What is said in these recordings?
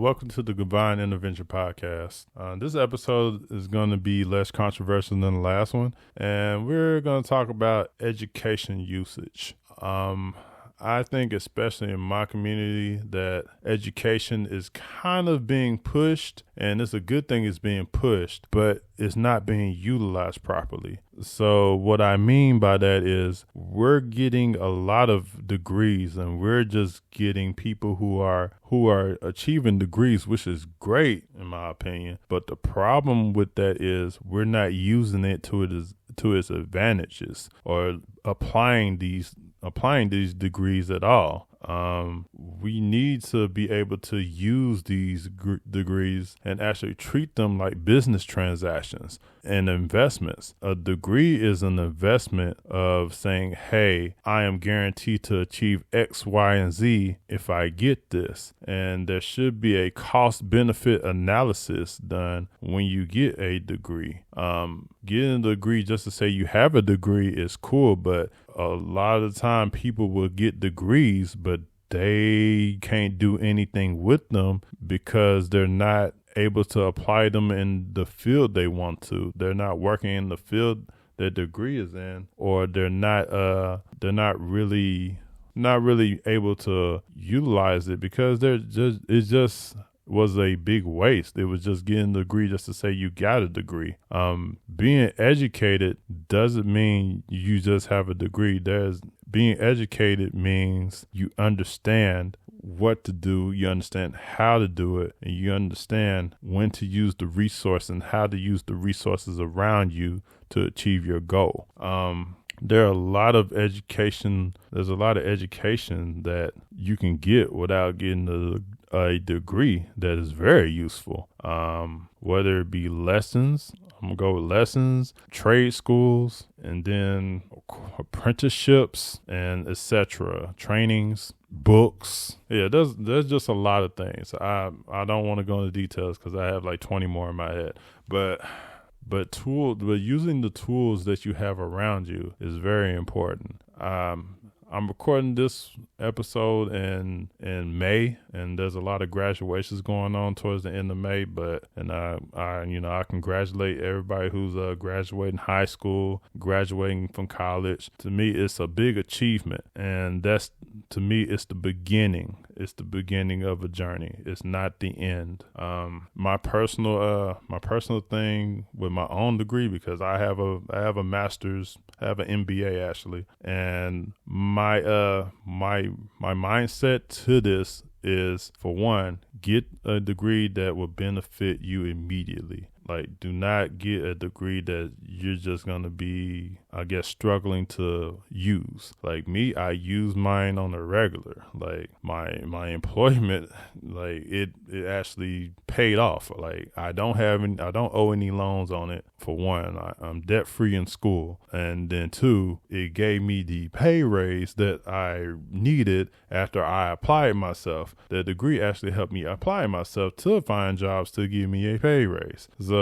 welcome to the Divine Intervention Podcast. This episode is going to be less controversial than the last one, and we're going to talk about education usage. I think especially in my community that education is kind of being pushed, and it's a good thing it's being pushed, but it's not being utilized properly. So what I mean by that is we're getting a lot of degrees, and we're just getting people who are achieving degrees, which is great in my opinion. But the problem with that is we're not using it to its advantages or applying these degrees at all. We need to be able to use these degrees and actually treat them like business transactions and investments. A degree is an investment of saying, hey, I am guaranteed to achieve X, Y, and Z if I get this. And there should be a cost benefit analysis done when you get a degree. Getting a degree just to say you have a degree is cool, but a lot of the time people will get degrees, but they can't do anything with them because they're not able to apply them in the field they want to. They're not working in the field their degree is in, or they're not really able to utilize it because it just was a big waste. It was just getting a degree just to say you got a degree. Being educated doesn't mean you just have a degree. Being educated means you understand what to do, you understand how to do it, and you understand when to use the resource and how to use the resources around you to achieve your goal. There's a lot of education that you can get without getting a degree that is very useful. Whether it be lessons, I'm gonna go with lessons, trade schools, and then apprenticeships and etc. Trainings, books. Yeah, there's just a lot of things. I don't want to go into details because I have like 20 more in my head, but using the tools that you have around you is very important. I'm recording this episode in May, and there's a lot of graduations going on towards the end of May. I congratulate everybody who's graduating high school, graduating from college. To me, it's a big achievement, and it's the beginning. It's the beginning of a journey. It's not the end. My personal thing with my own degree, because I have a master's, I have an MBA actually, and my mindset to this is, for one, get a degree that will benefit you immediately. Like, do not get a degree that you're just going to be, I guess, struggling to use. Like me, I use mine on a regular. Like my employment, like it actually paid off. Like I don't owe any loans on it. For one, I'm debt free in school. And then two, it gave me the pay raise that I needed after I applied myself. The degree actually helped me apply myself to find jobs to give me a pay raise. So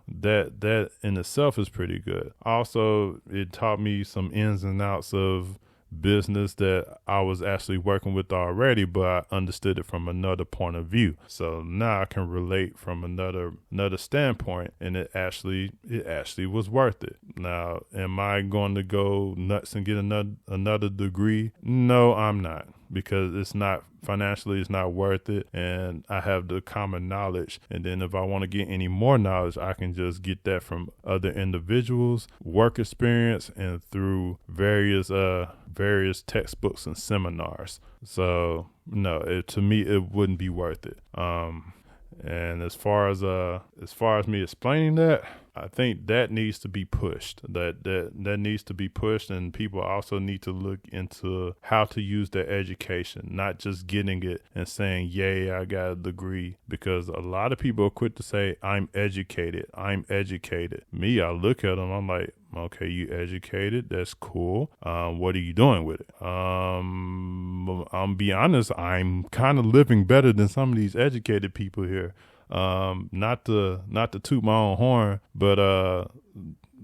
that in itself is pretty good. Also, it taught me some ins and outs of business that I was actually working with already, but I understood it from another point of view. So now I can relate from another standpoint, and it actually was worth it. Now, am I going to go nuts and get another degree? No, I'm not, because it's not financially, it's not worth it, and I have the common knowledge. And then if I want to get any more knowledge, I can just get that from other individuals, work experience, and through various textbooks and seminars. So no, to me, it wouldn't be worth it. And as far as me explaining that, I think that needs to be pushed. That needs to be pushed, and people also need to look into how to use their education, not just getting it and saying, "Yay, I got a degree." Because a lot of people are quick to say, "I'm educated. I'm educated." Me, I look at them, I'm like, "Okay, you educated. That's cool. What are you doing with it?" I'll be honest, I'm kind of living better than some of these educated people here. Not to toot my own horn, but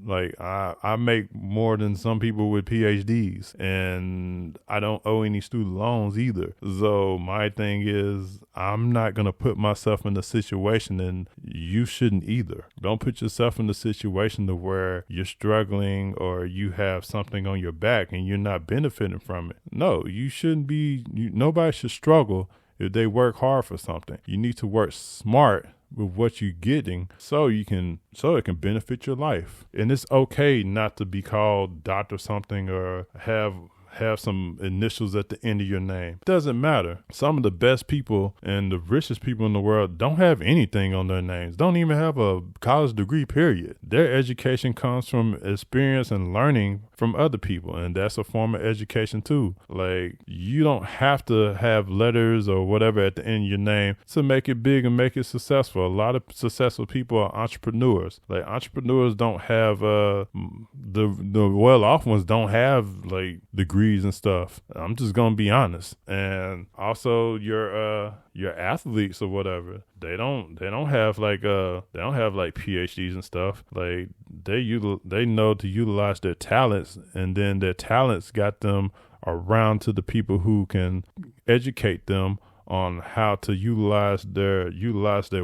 Like I make more than some people with Ph.D.s, and I don't owe any student loans either. So my thing is, I'm not going to put myself in a situation, and you shouldn't either. Don't put yourself in a situation to where you're struggling or you have something on your back and you're not benefiting from it. No, you shouldn't be. Nobody should struggle if they work hard for something. You need to work smart with what you're getting so it can benefit your life. And it's okay not to be called Dr. something or have some initials at the end of your name. It doesn't matter. Some of the best people and the richest people in the world don't have anything on their names, don't even have a college degree, period. Their education comes from experience and learning from other people, and that's a form of education too. Like, you don't have to have letters or whatever at the end of your name to make it big and make it successful. A lot of successful people are entrepreneurs. Like, entrepreneurs don't have the well-off ones don't have like degrees and stuff. I'm just gonna be honest. And also your athletes or whatever, they don't have like PhDs and stuff. Like, they know to utilize their talents, and then their talents got them around to the people who can educate them on how to utilize their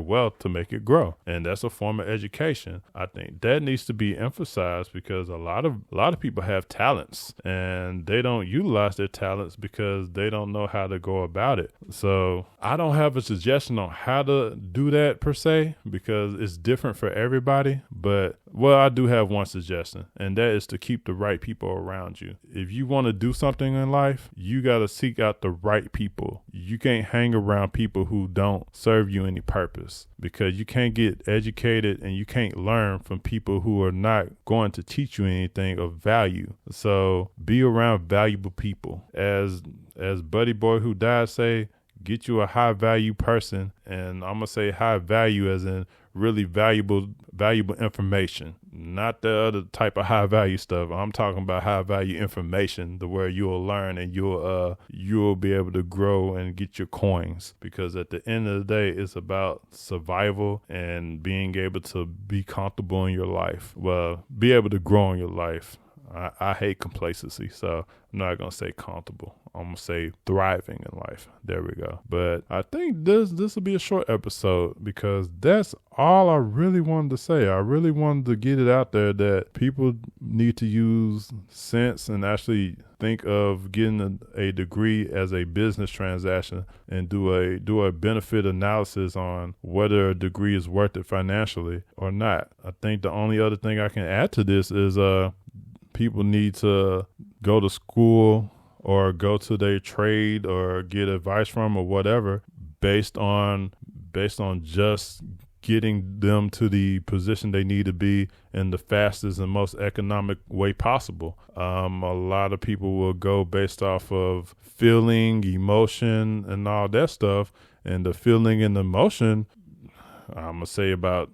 wealth to make it grow. And that's a form of education. I think that needs to be emphasized, because a lot of people have talents and they don't utilize their talents because they don't know how to go about it. So I don't have a suggestion on how to do that per se, because it's different for everybody. But I do have one suggestion, and that is to keep the right people around you. If you want to do something in life, you got to seek out the right people. You can't hang around people who don't serve you any purpose, because you can't get educated and you can't learn from people who are not going to teach you anything of value. So be around valuable people. As Buddy Boy Who Died say, get you a high value person. And I'm gonna say high value as in really valuable information, not the other type of high value stuff. I'm talking about high value information, the where you'll learn and you'll be able to grow and get your coins, because at the end of the day, it's about survival and being able to be comfortable in your life. Well, be able to grow in your life. I hate complacency, so I'm not going to say comfortable. I'm going to say thriving in life. There we go. But I think this will be a short episode, because that's all I really wanted to say. I really wanted to get it out there that people need to use sense and actually think of getting a degree as a business transaction, and do a benefit analysis on whether a degree is worth it financially or not. I think the only other thing I can add to this is people need to go to school or go to their trade or get advice from or whatever based on just getting them to the position they need to be in the fastest and most economic way possible. A lot of people will go based off of feeling, emotion, and all that stuff. And the feeling and the emotion, I'm going to say about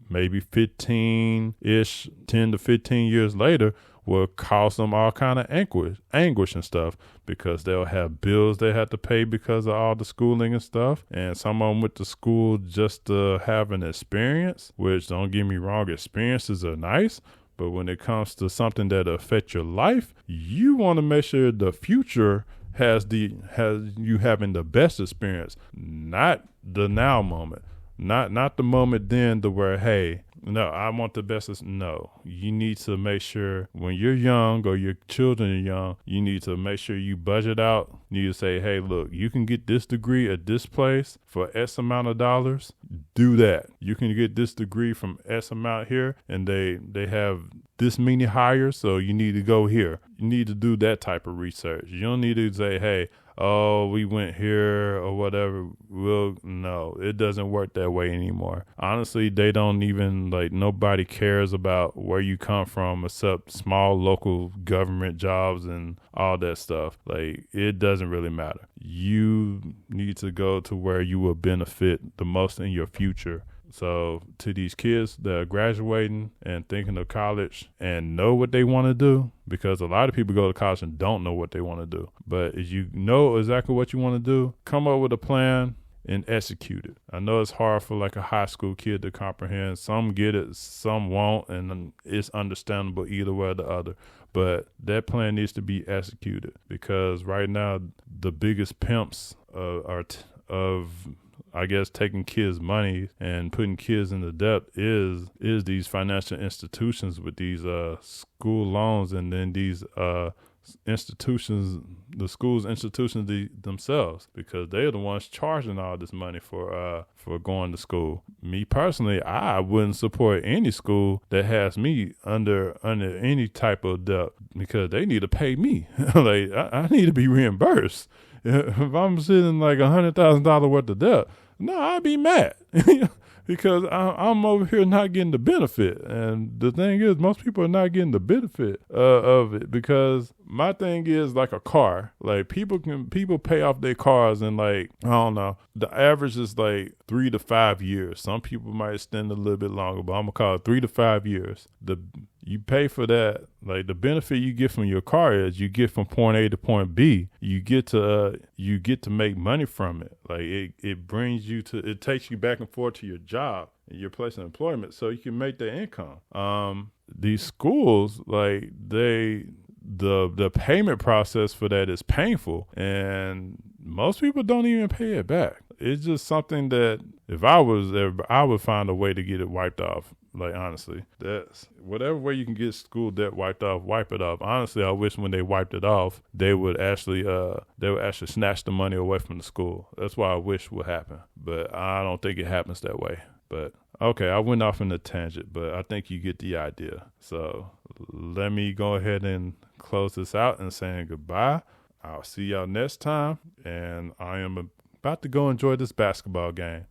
maybe 15-ish, 10 to 15 years later, will cause them all kind of anguish and stuff, because they'll have bills they have to pay because of all the schooling and stuff. And some of them went to school just to have an experience, which, don't get me wrong, experiences are nice. But when it comes to something that affects your life, you want to make sure the future has you having the best experience, not the now moment. Not the moment then to where, hey, no, I want the best. No, you need to make sure when you're young or your children are young, you need to make sure you budget out. You need to say, hey, look, you can get this degree at this place for X amount of dollars. Do that. You can get this degree from X amount here, and they have this many hires, so you need to go here. You need to do that type of research. You don't need to say, hey, oh, we went here or whatever. No, it doesn't work that way anymore. Honestly, they don't even, nobody cares about where you come from except small local government jobs and all that stuff. It doesn't really matter. You need to go to where you will benefit the most in your future. So to these kids that are graduating and thinking of college and know what they want to do, because a lot of people go to college and don't know what they want to do. But if you know exactly what you want to do, come up with a plan. and execute it. I know it's hard for like a high school kid to comprehend. Some get it, some won't, and it's understandable either way or the other. But that plan needs to be executed, because right now the biggest pimps of I guess taking kids' money and putting kids into debt is these financial institutions with these school loans, and then these institutions, the schools institutions themselves, because they're the ones charging all this money for going to school. Me personally, I wouldn't support any school that has me under any type of debt, because they need to pay me. Like I need to be reimbursed. If I'm sitting like $100,000 worth of debt, no, I'd be mad. Because I'm over here not getting the benefit. And the thing is, most people are not getting the benefit of it, because my thing is like a car. Like people pay off their cars in, like, I don't know, the average is like 3 to 5 years. Some people might extend a little bit longer, but I'm gonna call it 3 to 5 years. You pay for that. Like the benefit you get from your car is you get from point A to point B. You get to make money from it. Like it takes you back and forth to your job and your place of employment, so you can make the income. These schools, like the payment process for that is painful, and most people don't even pay it back. It's just something that if I was there, I would find a way to get it wiped off. Like, honestly, that's whatever way you can get school debt wiped off, wipe it off. Honestly, I wish when they wiped it off, they would actually snatch the money away from the school. That's what I wish would happen, but I don't think it happens that way. But okay, I went off in a tangent, but I think you get the idea. So let me go ahead and close this out and saying goodbye. I'll see y'all next time, and I am about to go enjoy this basketball game.